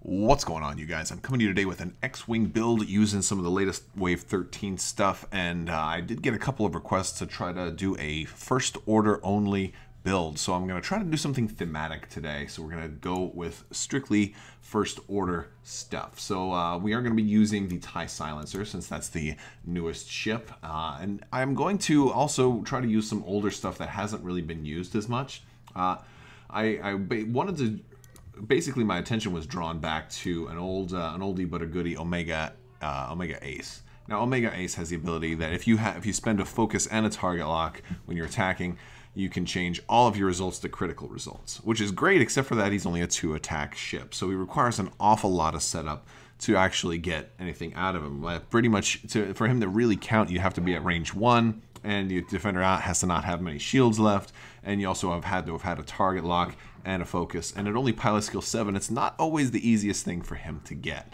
What's going on, you guys? I'm coming to you today with an X-Wing build using some of the latest Wave 13 stuff, and I did get a couple of requests to try to do a first order only build, so I'm going to try to do something thematic today. So we're going to go with strictly first order stuff. So we are going to be using the TIE Silencer since that's the newest ship, and I'm going to also try to use some older stuff that hasn't really been used as much. I wanted to... Basically, my attention was drawn back to an oldie but a goodie Omega Ace. Now, Omega Ace has the ability that if you spend a focus and a target lock when you're attacking, you can change all of your results to critical results, which is great, except for that he's only a 2-attack ship, so he requires an awful lot of setup to actually get anything out of him. Pretty much, for him to really count, you have to be at range 1, and the defender has to not have many shields left, and you also have had to have had a target lock and a focus, and at only pilot skill 7, it's not always the easiest thing for him to get.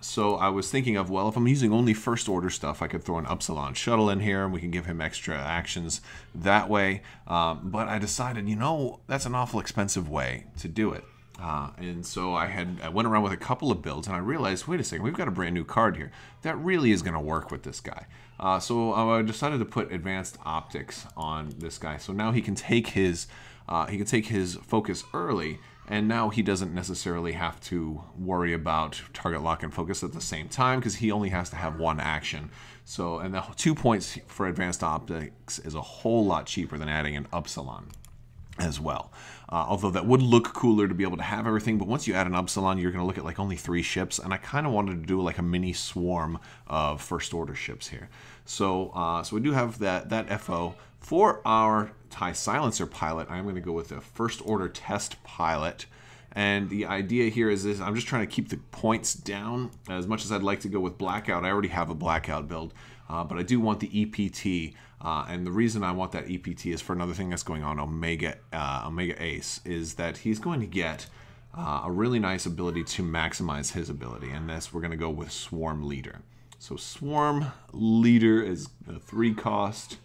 So I was thinking of, well, if I'm using only first order stuff, I could throw an Upsilon shuttle in here and we can give him extra actions that way. But I decided, you know, that's an awful expensive way to do it. And so I went around with a couple of builds and I realized, wait a second, we've got a brand new card here that really is going to work with this guy. So I decided to put advanced optics on this guy. So now he can take his focus early, and now he doesn't necessarily have to worry about target lock and focus at the same time because he only has to have one action. So, and the 2 points for advanced optics is a whole lot cheaper than adding an Upsilon as well. Although that would look cooler to be able to have everything, but once you add an Upsilon, you're going to look at like only 3 ships, and I kind of wanted to do like a mini swarm of first order ships here. So, so we do have that FO. For our TIE Silencer pilot, I'm going to go with a first order test pilot. And the idea here is this: I'm just trying to keep the points down. As much as I'd like to go with Blackout, I already have a Blackout build, but I do want the EPT. And the reason I want that EPT is for another thing that's going on Omega Ace, is that he's going to get a really nice ability to maximize his ability. And this, we're going to go with Swarm Leader. So Swarm Leader is a 3 cost.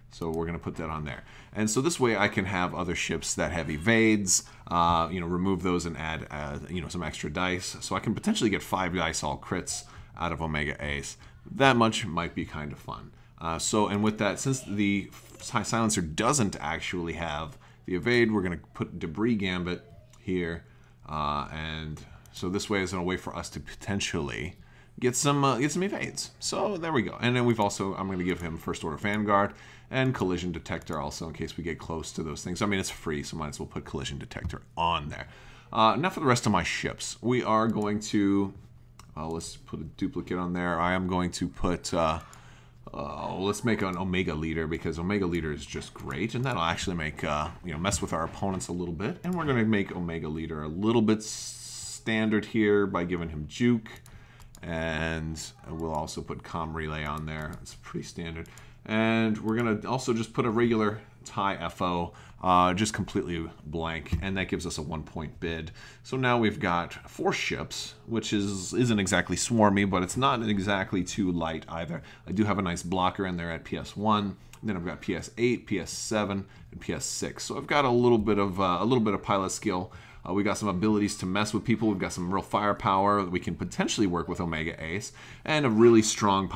So we're going to put that on there. And so this way I can have other ships that have evades, you know, remove those and add, you know, some extra dice. So I can potentially get 5 dice all crits out of Omega Ace. That much might be kind of fun. And with that, since the TIE Silencer doesn't actually have the evade, we're going to put Debris Gambit here. And so this way is a way for us to potentially get some evades. So there we go. And then we've also, I'm going to give him First Order Vanguard and Collision Detector also in case we get close to those things. I mean, it's free, so might as well put Collision Detector on there. Now for the rest of my ships. We are going to, let's put a duplicate on there. I am going to put, let's make an Omega Leader because Omega Leader is just great. And that'll actually make, you know, mess with our opponents a little bit. And we're going to make Omega Leader a little bit standard here by giving him Juke. And we'll also put Comm Relay on there. It's pretty standard. And we're going to also just put a regular TIE FO, just completely blank, and that gives us a 1-point bid. So now we've got 4 ships, which isn't exactly swarmy, but it's not exactly too light either. I do have a nice blocker in there at PS1. And then I've got PS8, PS7, and PS6. So I've got a little bit of pilot skill. We got some abilities to mess with people. We've got some real firepower that we can potentially work with Omega Ace, and a really strong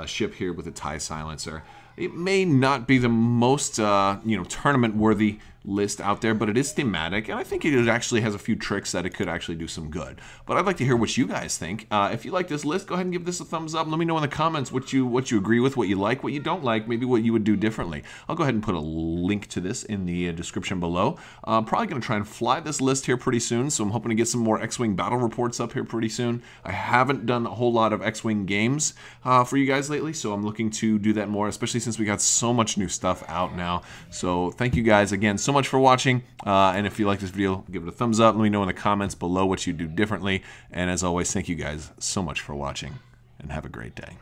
ship here with a TIE Silencer. It may not be the most, you know, tournament-worthy list out there, but it is thematic, and I think it actually has a few tricks that it could actually do some good. But I'd like to hear what you guys think. If you like this list, go ahead and give this a thumbs up. Let me know in the comments what you agree with, what you like, what you don't like, maybe what you would do differently. I'll go ahead and put a link to this in the description below. I'm probably going to try and fly this list here pretty soon, so I'm hoping to get some more X-Wing battle reports up here pretty soon. I haven't done a whole lot of X-Wing games for you guys lately, so I'm looking to do that more, especially since we got so much new stuff out now. So thank you guys again so much for watching, and if you like this video, give it a thumbs up. Let me know in the comments below what you do differently, and as always, thank you guys so much for watching, and have a great day.